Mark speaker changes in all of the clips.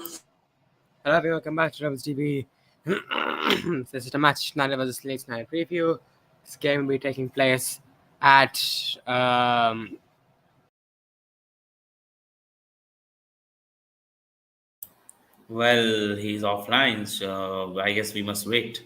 Speaker 1: Hello everyone, welcome back to Rebels TV. This is the match night versus Leeds night preview. This game will be taking place at
Speaker 2: Well, he's offline, so I guess we must wait.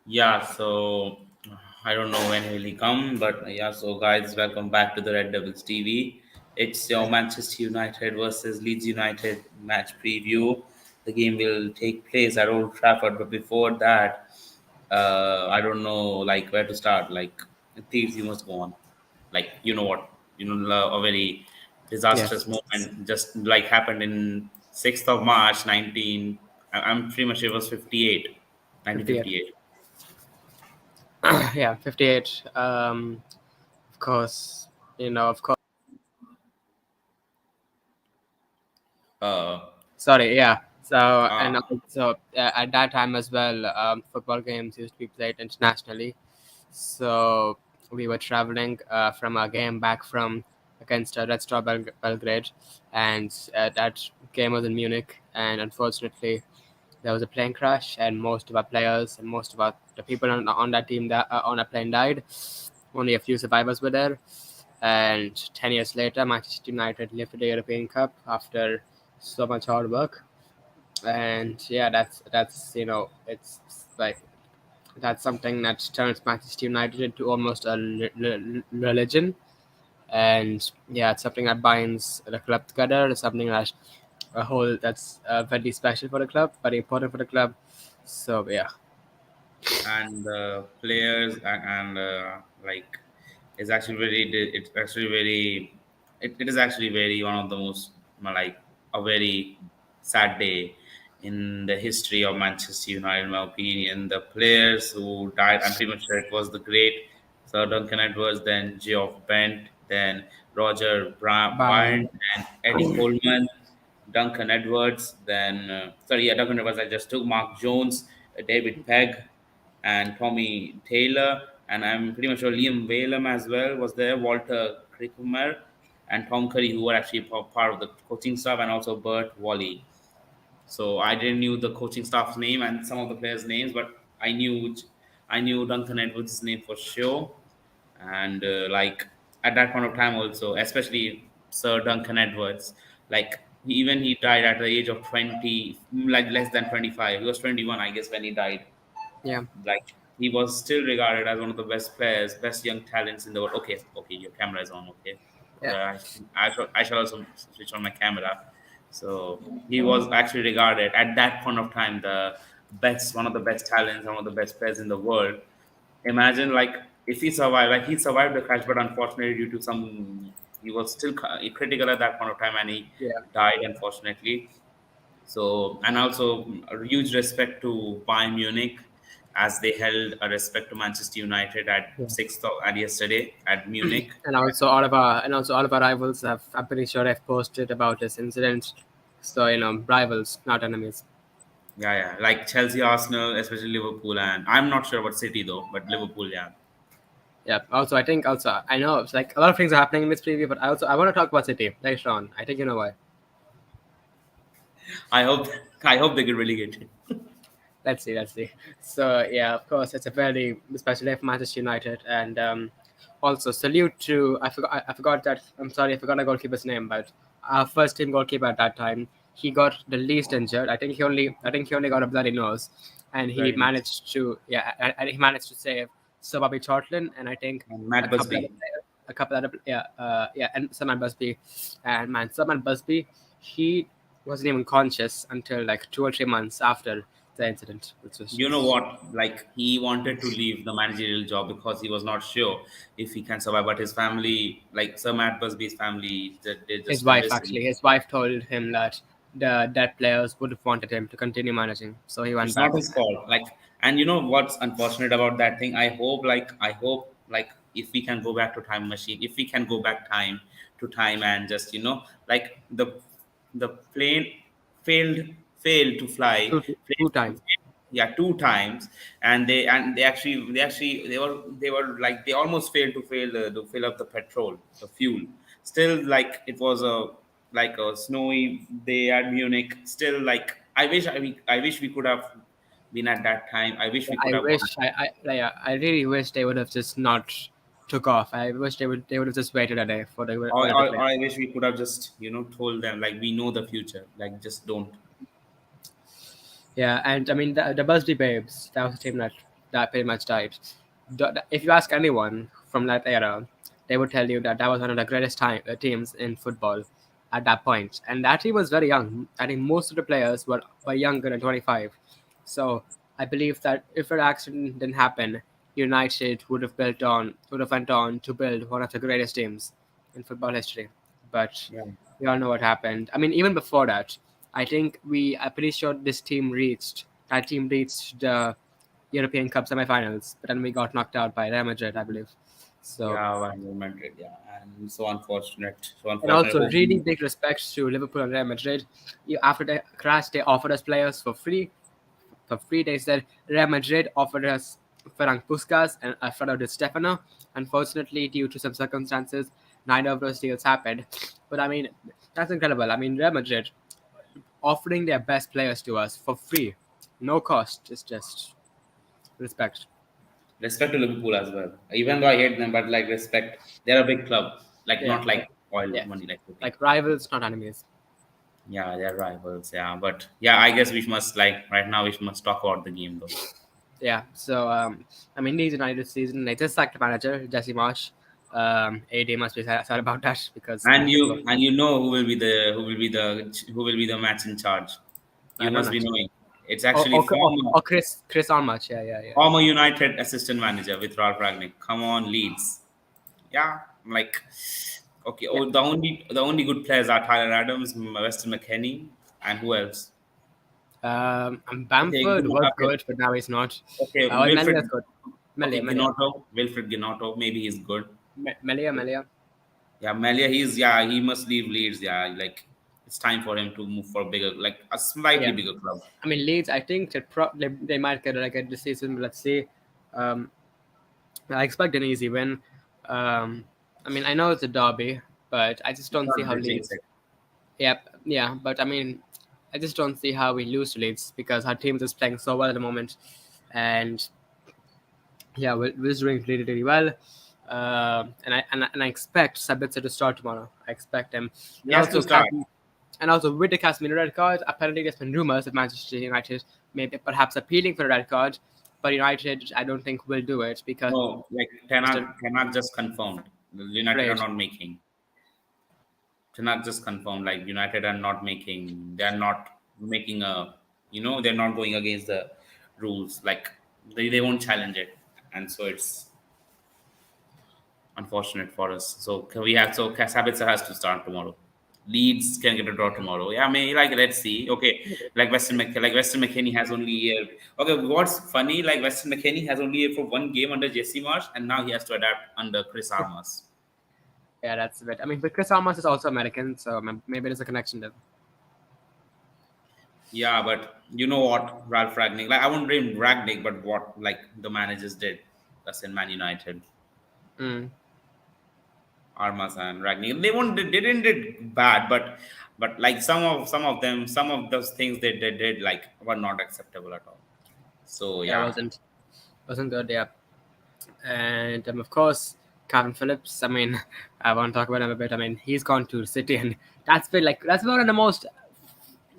Speaker 2: Yeah, so I don't know when will he come, but yeah, so guys, welcome back to the Red Devils TV. It's your Manchester United versus Leeds United match preview. The game will take place at Old Trafford, but before that, I don't know like where to start. Like, Thieves, you must go on. Like, you know what? A very disastrous
Speaker 1: yes,
Speaker 2: moment just like happened in 6th of March, 19. I'm pretty much it was 58,
Speaker 1: 58.
Speaker 2: 1958.
Speaker 1: Yeah, 58. Of course, of course.
Speaker 2: Uh,
Speaker 1: Sorry, yeah. So and
Speaker 2: uh,
Speaker 1: also at that time as well, football games used to be played internationally. So we were traveling from a game back from against Red Star Belgrade, and that game was in Munich. And unfortunately, there was a plane crash, and most of our players and most of the people on that team that on that plane died. Only a few survivors were there. And 10 years later, Manchester United lifted the European Cup after so much hard work. And yeah, that's it's like that's something that turns Manchester United into almost a religion. And yeah, it's something that binds the club together. It's something that a whole that's very special for the club, very important for the club. So yeah,
Speaker 2: and players and like it's actually very it's actually very it is actually very one of the most like a very sad day in the history of Manchester United, in my opinion. The players who died, I'm pretty much sure it was the great Sir Duncan Edwards, then Geoff Bent, then Roger
Speaker 1: Byrne.
Speaker 2: Byrne, and Eddie Coleman, Duncan Edwards, then sorry, yeah, Duncan Edwards I just took, Mark Jones, David Pegg, and Tommy Taylor, and I'm pretty much sure Liam Whalem as well was there, Walter Krikumer, and Tom Curry, who were actually part of the coaching staff, and also Bert Wally. So I didn't knew the coaching staff's name and some of the players' names, but I knew Duncan Edwards' name for sure. And like at that point of time, also especially Sir Duncan Edwards, like even he died at the age of 20, like less than 25. He was 21, I guess, when he died.
Speaker 1: Yeah,
Speaker 2: Like he was still regarded as one of the best players, best young talents in the world. Okay, okay, your camera is on. Okay,
Speaker 1: yeah,
Speaker 2: I shall also switch on my camera. So he was actually regarded at that point of time the best, one of the best talents, one of the best players in the world. Imagine like if he survived, like he survived the crash, but unfortunately due to some, he was still critical at that point of time, and he
Speaker 1: yeah,
Speaker 2: died unfortunately. So, and also a huge respect to Bayern Munich as they held a respect to Manchester United at
Speaker 1: yeah.
Speaker 2: at yesterday at Munich.
Speaker 1: And also all of our rivals have. I'm pretty sure have posted about this incident. So rivals, not enemies.
Speaker 2: Yeah, yeah, like Chelsea, Arsenal, especially Liverpool, and I'm not sure about City though, but Liverpool, yeah.
Speaker 1: Yeah. Also, I think I know it's like a lot of things are happening in this preview, but I want to talk about City later on. I think you know why.
Speaker 2: I hope I hope they get relegated.
Speaker 1: Let's see. So yeah, of course, it's a very special day for Manchester United, and also salute to I forgot that I'm sorry I forgot the goalkeeper's name, but our first team goalkeeper at that time, he got the least injured. I think he only got a bloody nose, and he
Speaker 2: Very nice.
Speaker 1: managed to and he managed to save Sir Bobby Charlton, and I think
Speaker 2: And
Speaker 1: a
Speaker 2: Matt
Speaker 1: couple other
Speaker 2: Busby.
Speaker 1: players, a couple other and Salman Busby, and man Salman Busby, he wasn't even conscious until like 2 or 3 months after the incident, which was
Speaker 2: You know what? Like he wanted to leave the managerial job because he was not sure if he can survive. But his family, like Sir Matt Busby's family, they
Speaker 1: his
Speaker 2: just
Speaker 1: wife
Speaker 2: convinced him.
Speaker 1: actually. His wife told him that the dead players would have wanted him to continue managing, so he went
Speaker 2: It's not
Speaker 1: back.
Speaker 2: his fault. Like, and you know what's unfortunate about that thing? I hope, like, if we can go back to time machine, if we can go back time to time and just like the the plane failed failed to fly,
Speaker 1: Two times.
Speaker 2: yeah, two times, and they were like they almost failed to fill up the petrol, the fuel. Still, like it was a like a snowy day at Munich. Still, like I wish we could have been at that time. I wish we could
Speaker 1: I
Speaker 2: have gone.
Speaker 1: wish I really wish they would have just not took off. I wish they would have just waited a day for
Speaker 2: Or,
Speaker 1: the
Speaker 2: or,
Speaker 1: plane.
Speaker 2: or I wish we could have just told them like we know the future, like just don't.
Speaker 1: Yeah, and I mean the Busby Babes. That was a team that pretty much died. If you ask anyone from that era, they would tell you that that was one of the greatest teams in football at that point. And that team was very young. I think most of the players were younger than 25. So I believe that if that accident didn't happen, United would have went on to build one of the greatest teams in football history. But
Speaker 2: Yeah.
Speaker 1: we all know what happened. I mean, even before that, I'm pretty sure that team reached the European Cup semifinals, but then we got knocked out by Real Madrid, I believe. So,
Speaker 2: Yeah, one Madrid, yeah, and so unfortunate, so
Speaker 1: and
Speaker 2: unfortunate.
Speaker 1: also really
Speaker 2: Hopefully,
Speaker 1: big respect to Liverpool and Real Madrid. After the crash, they offered us players for free. For free, they said Real Madrid offered us Frank Puskas and Alfredo Di Stefano. Unfortunately, due to some circumstances, neither of those deals happened. But I mean, that's incredible. I mean, Real Madrid offering their best players to us for free, no cost. It's just respect.
Speaker 2: respect to Liverpool as well. Even though I hate them, but like respect. They're a big club, like
Speaker 1: Yeah,
Speaker 2: not
Speaker 1: yeah,
Speaker 2: like oil
Speaker 1: yeah.
Speaker 2: money, like okay.
Speaker 1: Like rivals, not enemies.
Speaker 2: Yeah, they're rivals. Yeah, but yeah, I guess we must like right now we must talk about the game though.
Speaker 1: Yeah. So I mean, Leeds United season, they just sacked the manager Jesse Marsh. AD must be sad about that because
Speaker 2: And
Speaker 1: they were,
Speaker 2: you know who will be the match in charge.
Speaker 1: I
Speaker 2: You
Speaker 1: don't
Speaker 2: must be
Speaker 1: actually.
Speaker 2: knowing. It's actually
Speaker 1: Or Chris Armach. Yeah, yeah, yeah.
Speaker 2: former United assistant manager with Ralph Ragnick. Come on, Leeds. Yeah, I'm like okay.
Speaker 1: Yeah.
Speaker 2: Oh, the only good players are Tyler Adams, Weston McKennie, and who else?
Speaker 1: And
Speaker 2: Okay,
Speaker 1: Bamford was
Speaker 2: okay,
Speaker 1: good, but now he's not.
Speaker 2: okay.
Speaker 1: Well,
Speaker 2: Wilfred.
Speaker 1: Melia's good.
Speaker 2: Okay,
Speaker 1: Melia.
Speaker 2: Wilfred Ginotto. Maybe he's good.
Speaker 1: Melia.
Speaker 2: Yeah, Melia. He must leave Leeds. Yeah, like it's time for him to move for bigger, like a slightly
Speaker 1: Yeah.
Speaker 2: bigger club.
Speaker 1: I mean, Leeds, I think they might get relegated this season, but let's see. Um, I expect an easy win. Um, I mean, I know it's a derby, but I just
Speaker 2: It's
Speaker 1: don't see
Speaker 2: not
Speaker 1: how
Speaker 2: bridging
Speaker 1: Leeds.
Speaker 2: it.
Speaker 1: Yep, yeah, but I mean, I just don't see how we lose to Leeds because our team is playing so well at the moment, and yeah, we're doing really really well. And I expect Sabitzer to start tomorrow. I expect him,
Speaker 2: He
Speaker 1: and
Speaker 2: has to
Speaker 1: also
Speaker 2: start.
Speaker 1: with the Casemiro red card. Apparently, there's been rumors that Manchester United maybe perhaps appealing for a red card, but United I don't think will do it because
Speaker 2: No, like
Speaker 1: they're
Speaker 2: Tenag just confirmed. The United are
Speaker 1: afraid.
Speaker 2: not making. Tenag just confirmed. Like United are not making. They are not making a. They're not going against the rules. Like they won't challenge it, and so it's unfortunate for us. So Sabitzer has to start tomorrow. Leeds can get a draw tomorrow. Yeah, maybe like let's see. Okay, like Weston McKennie has only here. Okay, what's funny? Like Weston McKennie has only here for one game under Jesse Marsh, and now he has to adapt under Chris Armas.
Speaker 1: Yeah, that's a bit. I mean, but Chris Almas is also American, so maybe there's a connection there.
Speaker 2: Yeah, but you know what, Ralph Ragnick. Like I won't blame Ragnick, but what like the managers did. That's in Man United.
Speaker 1: Mm.
Speaker 2: Armas and Ragnick. They didn't did bad, but like some of those things they did like were not acceptable at all. So
Speaker 1: Yeah,
Speaker 2: yeah,
Speaker 1: wasn't good. Yeah, and of course, Calvin Phillips. I mean, I want to talk about him a bit. I mean, he's gone to City, and that's one of the most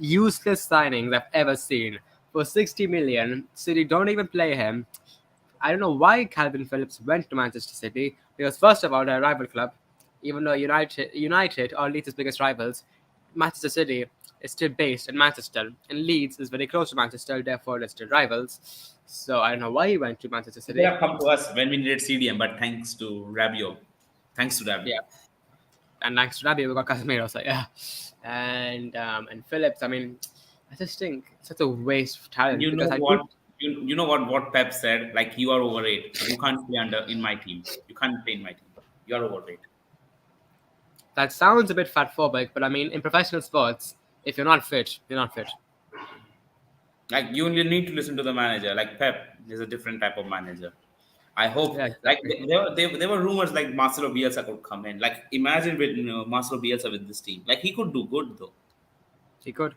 Speaker 1: useless signings I've ever seen. For 60 million, City don't even play him. I don't know why Calvin Phillips went to Manchester City because first of all, they're a rival club. Even though United are Leeds' biggest rivals, Manchester City is still based in Manchester, and Leeds is very close to Manchester, therefore they're still rivals. So I don't know why he went to Manchester
Speaker 2: they could
Speaker 1: City.
Speaker 2: have come to us when we needed CDM, but thanks to Rabio.
Speaker 1: Yeah, and thanks to Rabi, we got Casemiro. So yeah, and Phillips. I mean, I just think it's such a waste of talent
Speaker 2: You know
Speaker 1: because I
Speaker 2: what?
Speaker 1: do.
Speaker 2: You know what Pep said? Like you are overrated. You can't play under in my team. You can't play in my team. You are overrated.
Speaker 1: That sounds a bit fatphobic, but I mean, in professional sports, If you're not fit, you're not fit.
Speaker 2: Like you need to listen to the manager. Like Pep is a different type of manager. I hope
Speaker 1: Yeah,
Speaker 2: like
Speaker 1: exactly.
Speaker 2: there were rumors like Marcelo Bielsa could come in. Like imagine with Marcelo Bielsa with this team. Like he could do good though.
Speaker 1: He could.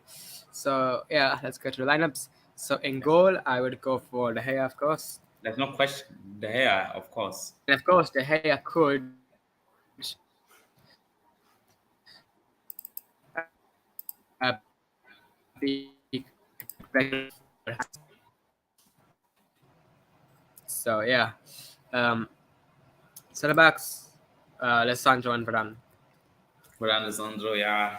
Speaker 1: So yeah, let's get to the lineups. So in goal, I would go for De Gea, of course,
Speaker 2: There's no question. De Gea, of course.
Speaker 1: and of course De Gea could be so yeah. Um, Center backs, Alessandro and Varane.
Speaker 2: But Alessandro, yeah.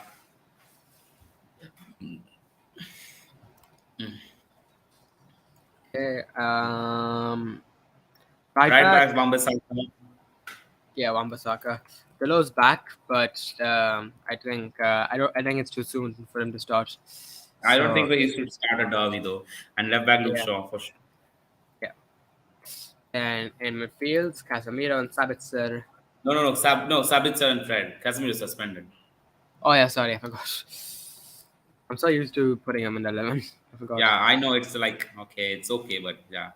Speaker 1: Okay. Right
Speaker 2: Right
Speaker 1: back,
Speaker 2: back, Wan-Bissaka.
Speaker 1: yeah, Wan-Bissaka. Belo's back, but I think it's too soon for him to start.
Speaker 2: I don't think
Speaker 1: So
Speaker 2: he should start a derby though. And left back Luke
Speaker 1: yeah,
Speaker 2: Shaw for sure.
Speaker 1: yeah. And in midfield, Casemiro and Sabitzer.
Speaker 2: No. No, Sabitzer and Fred. Casemiro is suspended.
Speaker 1: Oh yeah, sorry, I forgot. I'm so used to putting him in the 11. I forgot.
Speaker 2: Yeah, I know it's like okay, it's okay, but yeah,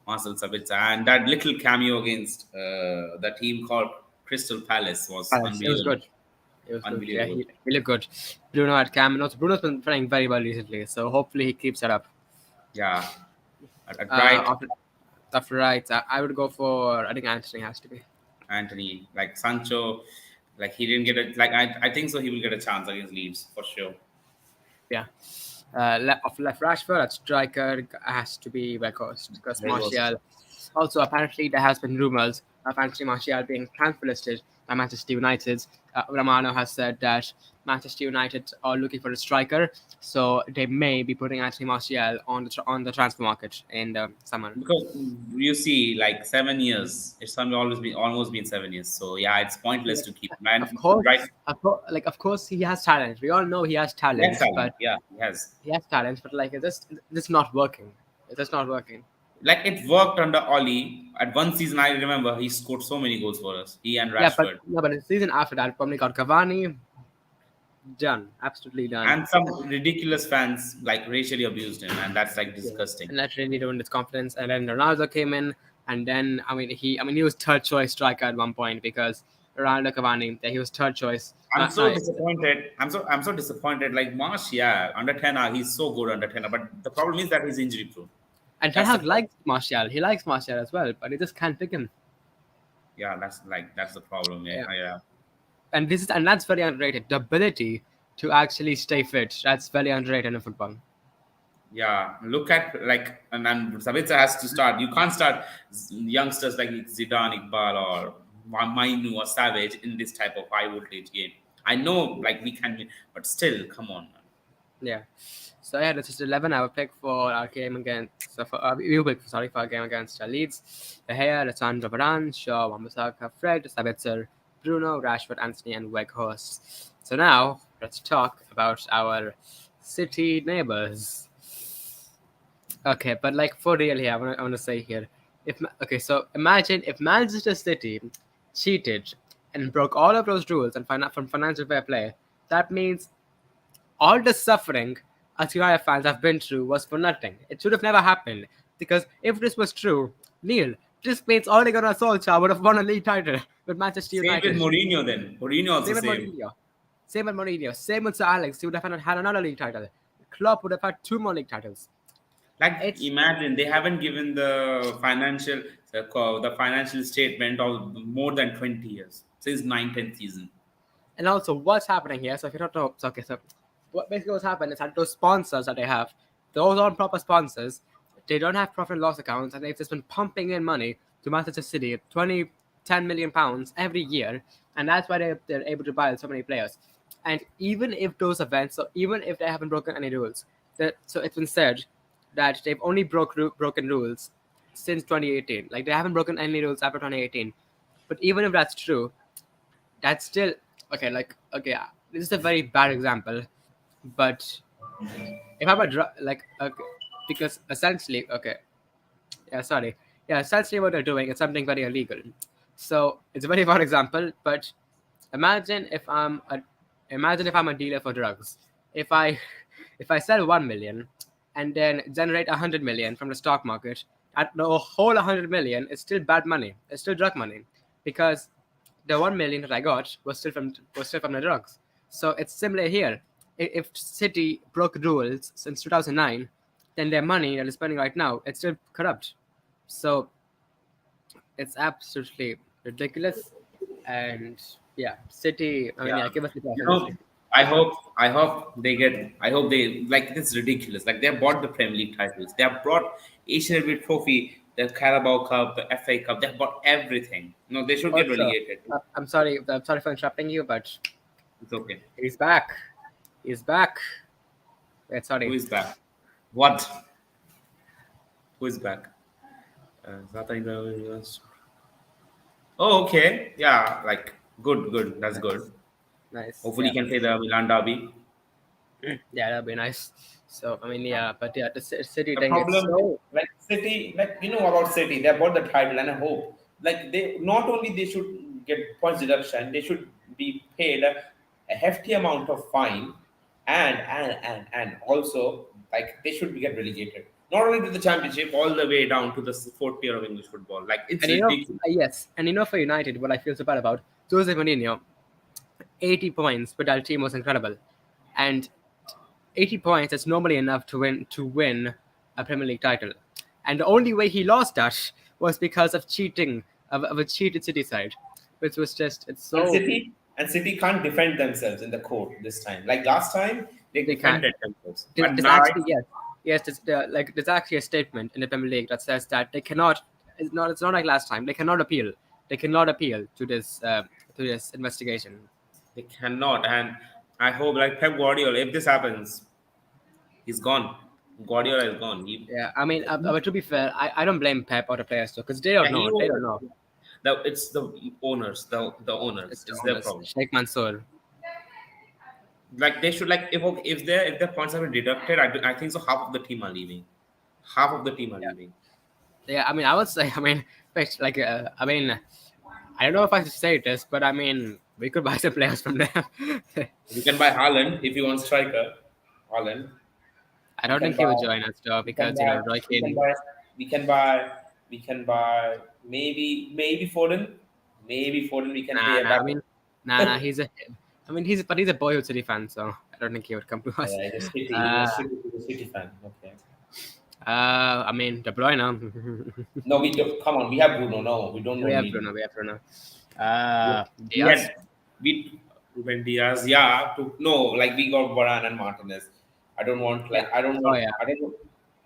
Speaker 2: Marcel Sabitzer and that little cameo against the team called Crystal Palace was
Speaker 1: Palace. It was
Speaker 2: unbelievable.
Speaker 1: good. It was good. Yeah,
Speaker 2: Unbelievable.
Speaker 1: he looked good. Bruno at Cam, and also Bruno's been playing very well recently, so hopefully he keeps that up.
Speaker 2: Yeah, at
Speaker 1: Uh,
Speaker 2: right,
Speaker 1: after, after right, I would go for, I think Anthony has to be.
Speaker 2: Anthony, like Sancho, like he didn't get a like I think so he will get a chance against Leeds for sure.
Speaker 1: Yeah. Of left Rashford at striker has to be Weghorst because
Speaker 2: There goes.
Speaker 1: Martial. Also, apparently there has been rumors of Anthony Martial being transfer listed by Manchester United. Romano has said that Manchester United are looking for a striker, so they may be putting Anthony Martial on the transfer market in the summer.
Speaker 2: Because you see, like 7 years, it's always been almost been 7 years. So yeah, it's pointless to keep
Speaker 1: Of
Speaker 2: man right.
Speaker 1: course, of course, he has talent. We all know he has
Speaker 2: Yes,
Speaker 1: talent,
Speaker 2: talent.
Speaker 1: but
Speaker 2: Yeah, he has.
Speaker 1: like it's not working. It's just not working.
Speaker 2: Like it worked under Oli. At one season, I remember he scored so many goals for us. He and
Speaker 1: Yeah, but
Speaker 2: Rashford,
Speaker 1: no, but the season after that, probably got Cavani done, absolutely done.
Speaker 2: and some ridiculous fans like racially abused him, and that's like
Speaker 1: Yeah.
Speaker 2: disgusting.
Speaker 1: And that really ruined his confidence. And then Ronaldo came in, and then he was third choice striker at one point because Ronaldo Cavani, yeah, he was third choice.
Speaker 2: I'm
Speaker 1: Not
Speaker 2: so disappointed. I'm so disappointed. Like Marsh, yeah, under 10, he's so good under 10, but the problem is that he's injury prone.
Speaker 1: and Ten
Speaker 2: That's the
Speaker 1: Hag
Speaker 2: problem.
Speaker 1: likes Martial. He likes Martial as well, but he just can't pick him.
Speaker 2: Yeah, that's the problem. Yeah,
Speaker 1: Yeah.
Speaker 2: yeah.
Speaker 1: And that's very underrated. The ability to actually stay fit, that's very underrated in football.
Speaker 2: Yeah, look at like and Sabitzer has to start. You can't start youngsters like Zidane, Iqbal, or Mainu or Savage in this type of high voltage game. I know, like we can, but still, come on, man.
Speaker 1: Yeah. So yeah, this is 11 I would pick for our game against. So we will pick, sorry, for our game against Leeds. De Gea, Alessandro Varane, Shaw, Wan-Bissaka, Fred, Sabitzer, Bruno, Rashford, Anthony, and Weghorst. So now let's talk about our city neighbors. Okay, but like for real here, I want to say here, okay, so imagine if Manchester City cheated and broke all of those rules and from financial fair play. That means all the suffering us United fans have been through was for nothing. It should have never happened. Because if this was true, Neil, this means Ole Gunnar Solskjaer would have won a league title with Manchester
Speaker 2: Same with
Speaker 1: United.
Speaker 2: Mourinho then. Mourinho also
Speaker 1: Same with
Speaker 2: same.
Speaker 1: Mourinho. Same with Mourinho. Same with Sir Alex. He would have had another league title. Klopp would have had two more league titles.
Speaker 2: Like
Speaker 1: It's
Speaker 2: imagine they haven't given the financial statement of more than 20 years since 9-10 season.
Speaker 1: And also, what's happening here? So if you don't know, so, okay, so what's happened is that those sponsors that they have, those aren't proper sponsors. They don't have profit and loss accounts, and they've just been pumping in money to Manchester City, 10 million pounds every year, and that's why they're able to buy so many players. And even if those events, so even if they haven't broken any rules, so it's been said that they've only broken rules since 2018. Like they haven't broken any rules after 2018. But even if that's true, that's still okay. Like okay, this is a very bad example, but if I'm like okay, because essentially okay, yeah, sorry, yeah, essentially what they're doing is something very illegal. So it's a very bad example, but imagine if I'm a imagine if I'm a dealer for drugs. if I if I sell 1 million and then generate 100 million from the stock market, at the whole 100 million is still bad money. It's still drug money because the 1 million that I got was still from the drugs. So it's similar here. If City broke rules since 2009, then their money that is spending right now it's still corrupt. So it's absolutely ridiculous. And yeah, City. I mean,
Speaker 2: Yeah,
Speaker 1: yeah, give us the
Speaker 2: you
Speaker 1: obviously.
Speaker 2: know, I hope they get, I hope this is ridiculous. Like they have bought the Premier League titles, they have brought each and every trophy, the Carabao Cup, the FA Cup, they have bought everything. No, they should get
Speaker 1: Also,
Speaker 2: relegated.
Speaker 1: I'm sorry. I'm sorry for interrupting you, but
Speaker 2: It's okay.
Speaker 1: he's back. He's back. Wait,
Speaker 2: Who
Speaker 1: sorry.
Speaker 2: is back? What? Who is back? Zlatan Ibrahimovic. Oh, okay. Yeah, like good, good. That's good.
Speaker 1: Nice, nice.
Speaker 2: Hopefully,
Speaker 1: Yeah.
Speaker 2: you can play the Milan derby.
Speaker 1: Yeah, that'd be nice. So I mean, yeah, but yeah, the City
Speaker 2: The
Speaker 1: thing. It's
Speaker 2: problem,
Speaker 1: so.
Speaker 2: like City, like you know about City, they bought the title, and I hope, like they not only they should get points deduction, they should be paid a hefty amount of fine, and also like they should be get relegated not only to the championship, all the way down to the fourth tier of English football. Like it's
Speaker 1: And you know,
Speaker 2: ridiculous.
Speaker 1: yes, and you know, for United, what I feel so bad about Jose Mourinho, 80 points, but that team was incredible, and 80 points is normally enough to win a Premier League title. And the only way he lost that was because of cheating of a cheated City side, which was just it's
Speaker 2: And
Speaker 1: so
Speaker 2: City can't defend themselves in the court this time. Like last time, they
Speaker 1: they can't.
Speaker 2: defended themselves,
Speaker 1: There's,
Speaker 2: but
Speaker 1: there's
Speaker 2: now
Speaker 1: actually yes like there's actually a statement in the Premier League that says that they cannot. It's not like last time. They cannot appeal. They cannot appeal to this investigation.
Speaker 2: they cannot. And I hope, like Pep Guardiola, if this happens, he's gone. Guardiola is gone.
Speaker 1: Yeah, I mean, but to be fair, I don't blame Pep or the players though, because they don't
Speaker 2: Yeah,
Speaker 1: know. They don't know.
Speaker 2: it's the owners. The
Speaker 1: It's
Speaker 2: owners.
Speaker 1: the
Speaker 2: It's their
Speaker 1: owners,
Speaker 2: problem.
Speaker 1: Sheikh Mansour.
Speaker 2: Like they should, like if their points have been deducted, I think so. Half of the team are leaving. Half of the team are
Speaker 1: Yeah,
Speaker 2: leaving.
Speaker 1: yeah. I mean, I would say, I mean, like, I mean, I don't know if I should say this, but I mean, we could buy some players from there.
Speaker 2: You can buy Haaland if you want striker. Haaland.
Speaker 1: I
Speaker 2: We
Speaker 1: don't
Speaker 2: can
Speaker 1: think he
Speaker 2: buy.
Speaker 1: would join us though,
Speaker 2: We can
Speaker 1: because
Speaker 2: buy.
Speaker 1: Roy
Speaker 2: We can
Speaker 1: Keane.
Speaker 2: buy. We can buy. We can buy. Maybe Foden. Maybe Foden. We can pay
Speaker 1: Nah,
Speaker 2: a
Speaker 1: nah. I
Speaker 2: backup.
Speaker 1: mean, nah. I mean, he's a boyhood City fan, so I don't think he would come to us.
Speaker 2: Yeah, he's a City.
Speaker 1: Uh,
Speaker 2: He's a City fan. Okay.
Speaker 1: I mean, De Bruyne.
Speaker 2: No, we don't. Come on, we have Bruno. No, we don't
Speaker 1: We
Speaker 2: don't
Speaker 1: have
Speaker 2: need.
Speaker 1: Bruno. We have Bruno.
Speaker 2: We
Speaker 1: Diaz.
Speaker 2: had we Ruben Diaz. Yeah. No, like we got Varane and Martinez. I don't want
Speaker 1: Yeah.
Speaker 2: like I don't
Speaker 1: Oh
Speaker 2: want
Speaker 1: yeah.
Speaker 2: I don't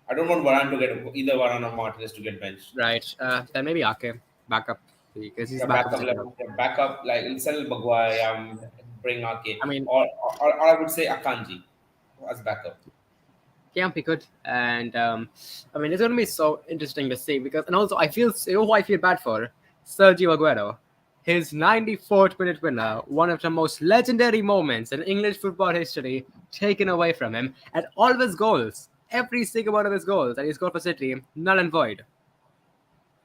Speaker 2: I don't want Varane to get either Varane or Martinez to get benched.
Speaker 1: Right. Then maybe Ake backup because he's
Speaker 2: Yeah,
Speaker 1: backup
Speaker 2: backup
Speaker 1: center now.
Speaker 2: level, yeah, backup like sell Maguire, bring Ake,
Speaker 1: I mean,
Speaker 2: or I would say Akanji as backup.
Speaker 1: Camp he could, and I mean it's gonna be so interesting to see because, and also I feel you know who I feel bad for, Sergio Aguero, his 94th minute winner, one of the most legendary moments in English football history, taken away from him, and all of his goals, every single one of his goals that he scored for City, null and void.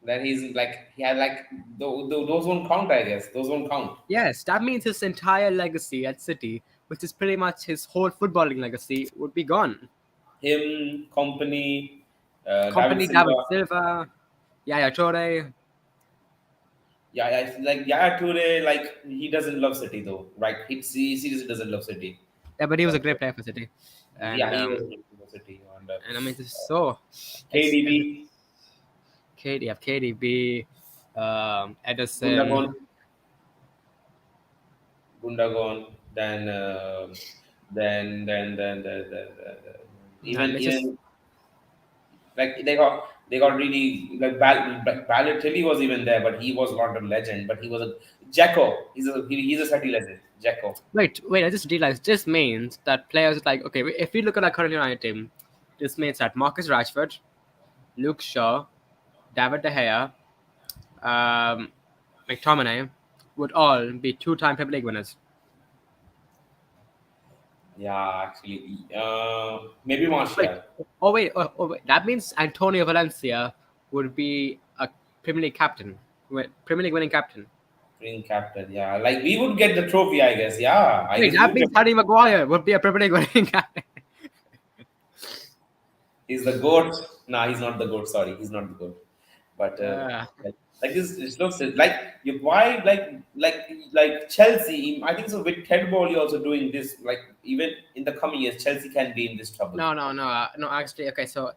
Speaker 2: Then he's like he had like those won't count. I guess those won't count.
Speaker 1: Yes, that means his entire legacy at City, which is pretty much his whole footballing legacy, would be gone.
Speaker 2: Him, company, David
Speaker 1: Company David
Speaker 2: Silva.
Speaker 1: Silva, Yaya Toure.
Speaker 2: Yeah, like Yaya Toure, like he doesn't love City though. Right? He seriously doesn't love City.
Speaker 1: Yeah, but he was a
Speaker 2: But
Speaker 1: great player for City,
Speaker 2: yeah,
Speaker 1: and
Speaker 2: he
Speaker 1: um,
Speaker 2: was good for City. And
Speaker 1: and I mean, this is so it's
Speaker 2: KDB,
Speaker 1: KDB,
Speaker 2: Gundogan,
Speaker 1: Edison.
Speaker 2: Gundogan, then
Speaker 1: And it's just
Speaker 2: even like they got really like Balotelli was even there, but he was not a legend. But he was a Jacko. He's a City legend. Jacko.
Speaker 1: wait. I just realized this means that players like okay, if we look at our current United team, this means that Marcus Rashford, Luke Shaw, David De Gea, um, McTominay would all be two-time Premier League winners.
Speaker 2: Yeah, actually, maybe
Speaker 1: Wait,
Speaker 2: Martial.
Speaker 1: wait. That means Antonio Valencia would be a Premier League captain, Premier League winning captain.
Speaker 2: Ring captain, yeah. Like we would get the trophy, I guess. Yeah, I
Speaker 1: Wait,
Speaker 2: guess we
Speaker 1: that
Speaker 2: would get.
Speaker 1: means Harry Maguire would be a Premier League winning captain.
Speaker 2: He's the goat. Nah, he's not the goat. Sorry, he's not the goat. But
Speaker 1: Uh,
Speaker 2: like this, it looks like you why like Chelsea. I think so. With Ted Bowley also doing this, like even in the coming years, Chelsea can be in this trouble.
Speaker 1: no. Actually, okay. So,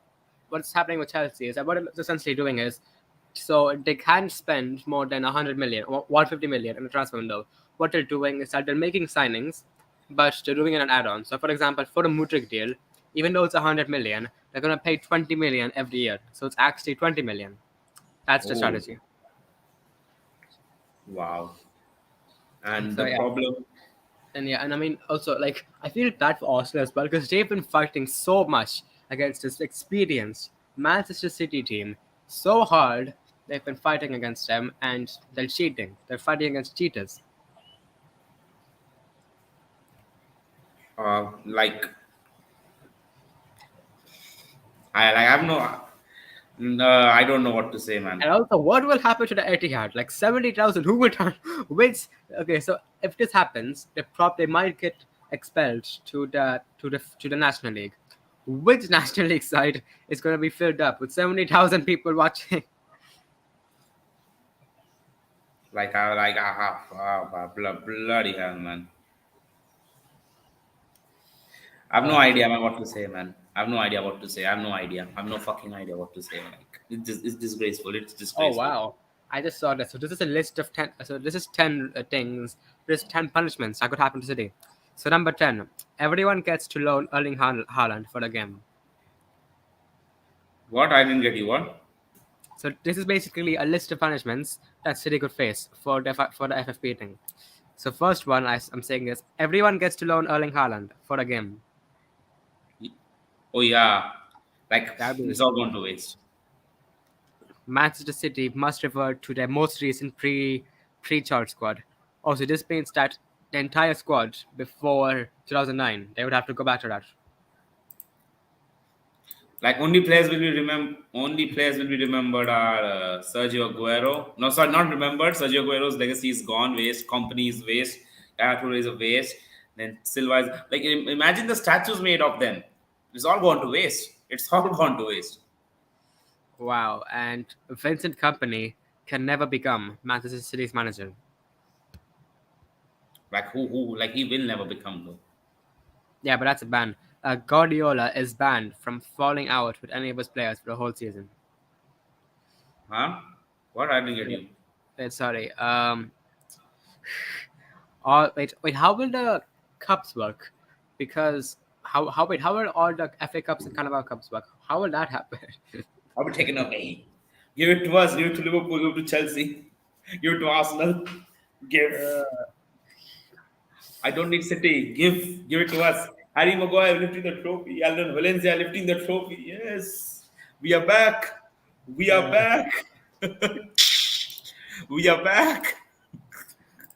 Speaker 1: what's happening with Chelsea is that what it's essentially doing is, so they can't spend more than 100 million or 150 million in the transfer window. What they're doing is that they're making signings, but they're doing it an add-on. So, for example, for the Mudryk deal, even though it's 100 million, they're gonna pay 20 million every year. So it's actually 20 million. That's the
Speaker 2: Oh,
Speaker 1: strategy.
Speaker 2: wow! And
Speaker 1: So
Speaker 2: the
Speaker 1: yeah,
Speaker 2: problem,
Speaker 1: and I mean also like I feel bad for Arsenal as well because they've been fighting so much against this experienced Manchester City team so hard. They've been fighting against them and they're cheating. They're fighting against cheaters.
Speaker 2: like I have no, I don't know what to say, man.
Speaker 1: And also, what will happen to the Etihad? Like 70,000, who will turn? Which okay, so if this happens, they might get expelled to the National League. Which National League side is going to be filled up with 70,000 people watching?
Speaker 2: Bloody hell, man. I have no
Speaker 1: Uh,
Speaker 2: idea, man, what to say, man. I have no idea what to say. I have no idea. I have no fucking idea what to say. Like it's disgraceful. It's
Speaker 1: oh
Speaker 2: disgraceful.
Speaker 1: wow, I just saw this. So this is a list of 10. So this is 10 things. There's 10 punishments that could happen to City. So number 10, everyone gets to loan Erling Haaland for the game.
Speaker 2: What? I didn't get you. What?
Speaker 1: So this is basically a list of punishments that City could face for the FFP thing. So first one I'm saying is everyone gets to loan Erling Haaland for a game.
Speaker 2: Oh yeah, like
Speaker 1: That'd be
Speaker 2: it's all going to waste.
Speaker 1: Manchester City must revert to their most recent pre-chart squad. Also, this means that the entire squad before 2009 they would have to go back to that.
Speaker 2: Like only players will be remembered are Sergio Aguero. No, sorry, not remembered. Sergio Aguero's legacy is gone. Waste. Company is waste. Toure is a waste. Then Silva is like imagine the statues made of them. It's all gone to waste. It's all gone to waste.
Speaker 1: Wow, and Vincent Company can never become Manchester City's manager.
Speaker 2: Like who like he will never become though.
Speaker 1: Yeah, but that's a ban. Guardiola is banned from falling out with any of his players for the whole season.
Speaker 2: Huh? What? I didn't get
Speaker 1: Yeah.
Speaker 2: you.
Speaker 1: Sorry. Wait. How will the cups work? Because how will all the FA Cups and Carabao Cups work? How will that happen?
Speaker 2: I'll be taken away. Give it to us. Give it to Liverpool. Give it to Chelsea. Give it to Arsenal. Give. I don't need City. Give it to us. Harry Maguire lifting the trophy. Alden Valencia lifting the trophy. Yes, we are back. We are
Speaker 1: Uh,
Speaker 2: back. We are back.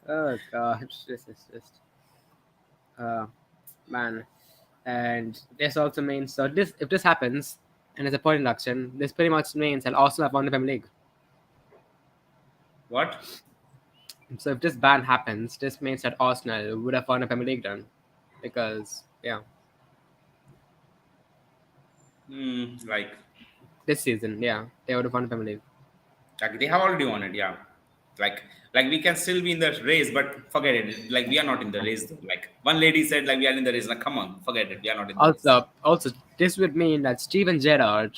Speaker 1: oh gosh, this is just uh man. And this also means so this if this happens and there's a point deduction, this pretty much means that Arsenal have won the Premier League.
Speaker 2: What?
Speaker 1: So if this ban happens, this means that Arsenal would have won the Premier League then. Because yeah,
Speaker 2: Like,
Speaker 1: this season, yeah, they would have won the Premier League.
Speaker 2: they have already won it. Yeah. Like, like we can still be in the race, but forget it. Like we are not in the race though. Like one lady said, like we are in the race. Like come on, forget it. We are not in the race.
Speaker 1: Also, this would mean that Steven Gerrard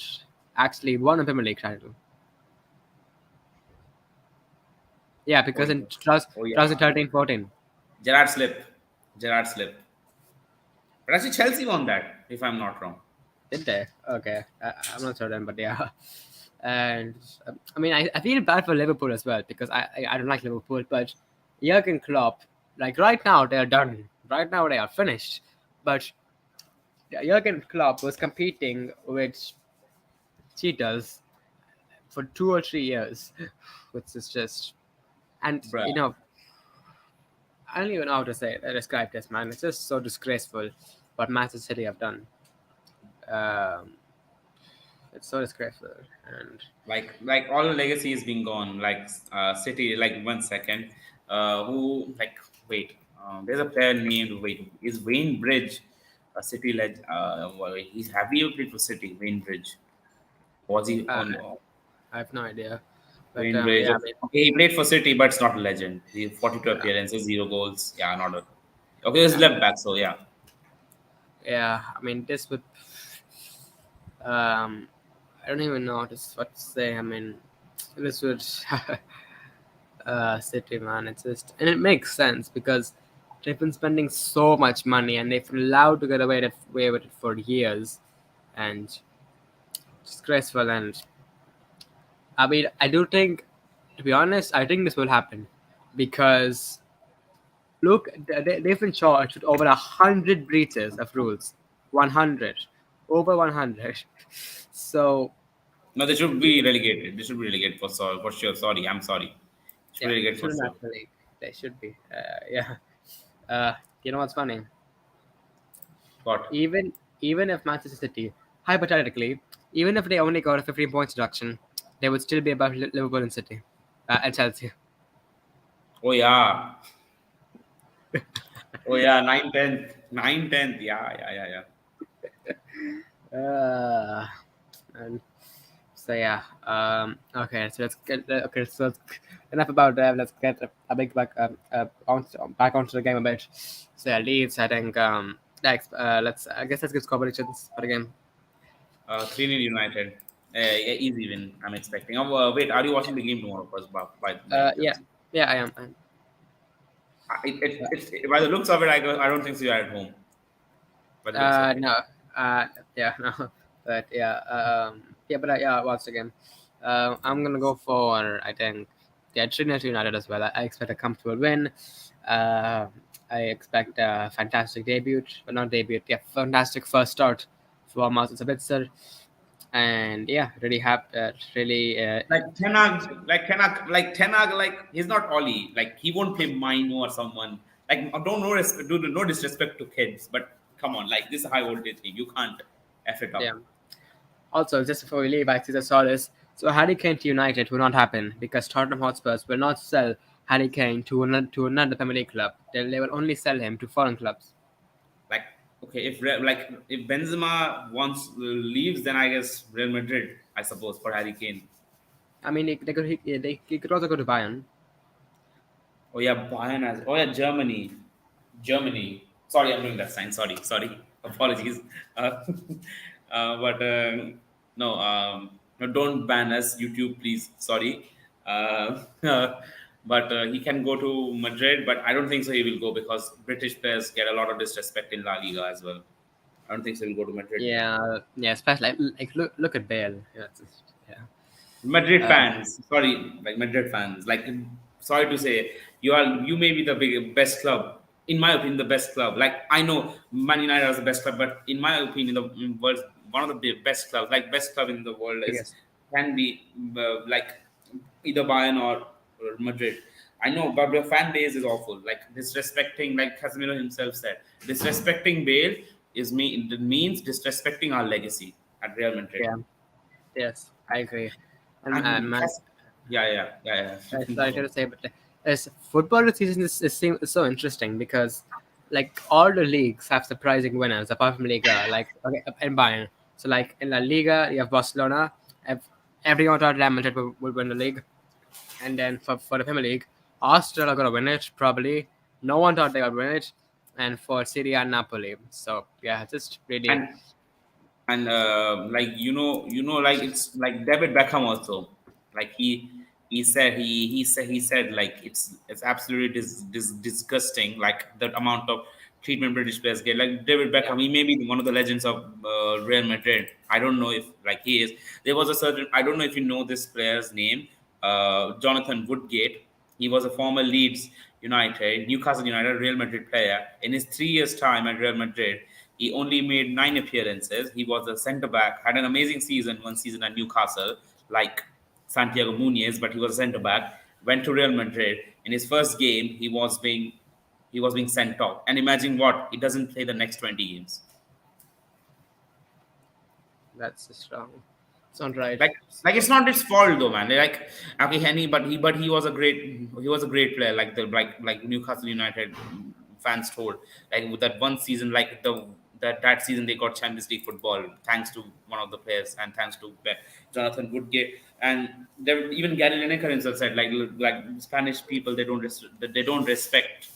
Speaker 1: actually won a Premier League title. Yeah,
Speaker 2: Oh,
Speaker 1: because
Speaker 2: yeah.
Speaker 1: in
Speaker 2: Oh yeah.
Speaker 1: 2013-14,
Speaker 2: Gerard slip. Gerard slip. But actually, Chelsea won that, if I'm not wrong.
Speaker 1: did they? Okay, I'm not certain, but yeah. And I mean, I feel bad for Liverpool as well because I don't like Liverpool, but Jurgen Klopp, like right now they're done. Right now they are finished. But Jurgen Klopp was competing with cheaters for 2 or 3 years, which is just and
Speaker 2: Bruh.
Speaker 1: I don't even know how to describe this, man. It's just so disgraceful what Manchester City have done. Um, it's so disgraceful, and
Speaker 2: Like all the legacy is being gone. Like City, like 1 second. Who like wait? There's a player named wait. Is Wayne Bridge a City legend? Well, he's have you played for City? Wayne Bridge was he
Speaker 1: Uh,
Speaker 2: on
Speaker 1: I have no idea, but
Speaker 2: Wayne Bridge?
Speaker 1: yeah, I
Speaker 2: Okay,
Speaker 1: mean,
Speaker 2: okay, he played for City, but it's not a legend. He 42
Speaker 1: yeah,
Speaker 2: appearances, 0 goals. Yeah, not a. Okay, he's
Speaker 1: I mean,
Speaker 2: left back, so yeah.
Speaker 1: yeah, I mean, this would, um, I don't even know what to say. I mean, this would, City man, it's just, and it makes sense because they've been spending so much money and they've been allowed to get away with it for years, and disgraceful. And I mean, I do think, to be honest, I think this will happen because look, they've been charged with over 100 breaches of rules. 100, over 100. So
Speaker 2: No, they should
Speaker 1: they,
Speaker 2: be relegated. They should be relegated for sure. Sorry, I'm sorry. Should be
Speaker 1: yeah,
Speaker 2: relegated for
Speaker 1: shouldn't
Speaker 2: sure.
Speaker 1: actually. They should be. Yeah. Uh, you know what's funny?
Speaker 2: What?
Speaker 1: Even even if Manchester City, hypothetically, even if they only got a 15 points deduction, they would still be above Liverpool and City, and Chelsea.
Speaker 2: Oh yeah. Oh yeah. 9 10th. 9 10th. Yeah, yeah, yeah, yeah.
Speaker 1: Uh, and so yeah. Okay. So let's get. Okay. So enough about that. Let's get a big back onto the game a bit. So yeah, Leeds. I think. Let's. I guess let's give score predictions for the game.
Speaker 2: 3-0 United. Yeah, easy win. I'm expecting. Oh, wait, are you watching the game tomorrow? First, by any
Speaker 1: Yeah.
Speaker 2: chance?
Speaker 1: Yeah, I am. I am.
Speaker 2: By the looks of it, I don't think so. You're at home. By the looks of it.
Speaker 1: No. Yeah. No. But yeah. Yeah. But yeah. Watch the game. I'm gonna go for. I think. Yeah, Trinity United as well. I expect a comfortable win. Uh, I expect a fantastic debut, but not debut. Yeah, fantastic first start for Marcel Sabitzer, and yeah, really happy. Really.
Speaker 2: Like Tenag, like he's not Ollie. Like he won't play Mino or someone. Like don't do no disrespect to kids, but come on, like this is a high voltage league. You can't f it
Speaker 1: Yeah.
Speaker 2: up.
Speaker 1: Also, just before we leave, I see the Solis. So Harry Kane to United will not happen because Tottenham Hotspurs will not sell Harry Kane to another Premier League club. They will only sell him to foreign clubs.
Speaker 2: Like okay, like if Benzema wants leaves, then I guess Real Madrid, I suppose, for Harry Kane.
Speaker 1: I mean, he could also go to Bayern.
Speaker 2: Oh yeah, Bayern has. Oh yeah, Germany. Germany. Sorry, I'm doing that sign. Sorry. Apologies. Uh, but no, no, don't ban us, YouTube, please. Sorry. But he can go to Madrid, but I don't think so. He will go because British players get a lot of disrespect in La Liga as well. I don't think so. He'll go to Madrid.
Speaker 1: Yeah, yeah, especially like look at Bale. Yeah, yeah.
Speaker 2: Madrid
Speaker 1: Uh,
Speaker 2: fans, sorry, like Madrid fans, like sorry to say, you may be the best club. In my opinion, the best club. Like I know Man United is the best club, but in my opinion, the world one of the best clubs, like best club in the world is
Speaker 1: biggest.
Speaker 2: can be like either Bayern or Madrid. I know, but the fan base is awful. Like disrespecting, like Casemiro himself said, disrespecting Bale it means disrespecting our legacy at Real Madrid.
Speaker 1: Yeah, yes, I agree. And
Speaker 2: And
Speaker 1: man,
Speaker 2: yeah. You can
Speaker 1: sorry
Speaker 2: go.
Speaker 1: to say, but as football this season is so interesting because like all the leagues have surprising winners apart from Liga, like okay, and Bayern. So like in La Liga, you have Barcelona. Everyone thought Real Madrid would win the league, and then for the Premier League, Arsenal are gonna win it probably. No one thought they would win it, and for Serie A, Napoli. So yeah, just really
Speaker 2: And like like it's like David Beckham also. Like he said like it's absolutely disgusting. Like the amount of treatment British players get. Like David
Speaker 1: yeah,
Speaker 2: Beckham, he may be one of the legends of Real Madrid. I don't know if like he is. There was a certain I don't know if you know this player's name, Jonathan Woodgate. He was a former Leeds United, Newcastle United, Real Madrid player. In his 3 years' time at Real Madrid, he only made 9 appearances. He was a centre back, had an amazing season, one season at Newcastle, like Santiago Muniz, but he was a centre back. Went to Real Madrid. In his first game, he was being sent off. And imagine what? He doesn't play the next 20 games.
Speaker 1: that's strong. Sound right.
Speaker 2: Like it's not his fault though, man. Like okay, Henny, but he was a great player. Like the like Newcastle United fans told, like with that one season, like that season they got Champions League football thanks to one of the players and thanks to Jonathan Woodgate. And there, even Gary Lineker himself said like Spanish people, they don't respect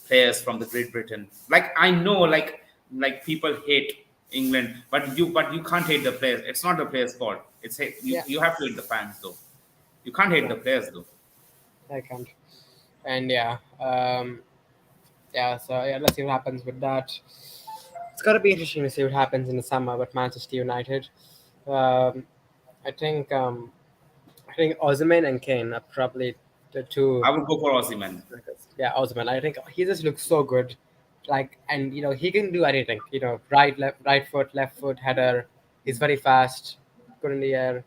Speaker 2: players from the Great Britain. Like I know, like people hate England, but you can't hate the players. It's not the players' fault. You
Speaker 1: Yeah,
Speaker 2: you have to hate the fans though. You can't hate
Speaker 1: yeah,
Speaker 2: the players though.
Speaker 1: I can't. And yeah, yeah. So yeah, let's see what happens with that. It's gonna be interesting to see what happens in the summer with Manchester United. Um, I think um, I think Osimhen and Kane are probably the two.
Speaker 2: I would go for Aussie man.
Speaker 1: Yeah, Osimhen. I think he just looks so good. Like, and he can do anything. Right, left, right foot, left foot, header. He's very fast, good in the air,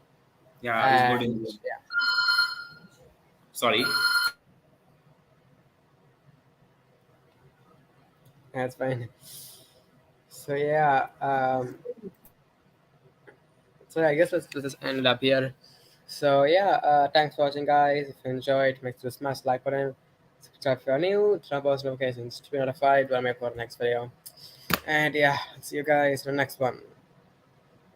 Speaker 2: Yeah, he's good
Speaker 1: and
Speaker 2: in.
Speaker 1: yeah,
Speaker 2: Sorry.
Speaker 1: that's fine. So yeah, so I guess let's just end it up here. So yeah, thanks for watching, guys. If you enjoyed, make sure to smash the like button, subscribe if you're new, turn on post notifications to be notified when I make for the next video. And yeah, see you guys in the next one.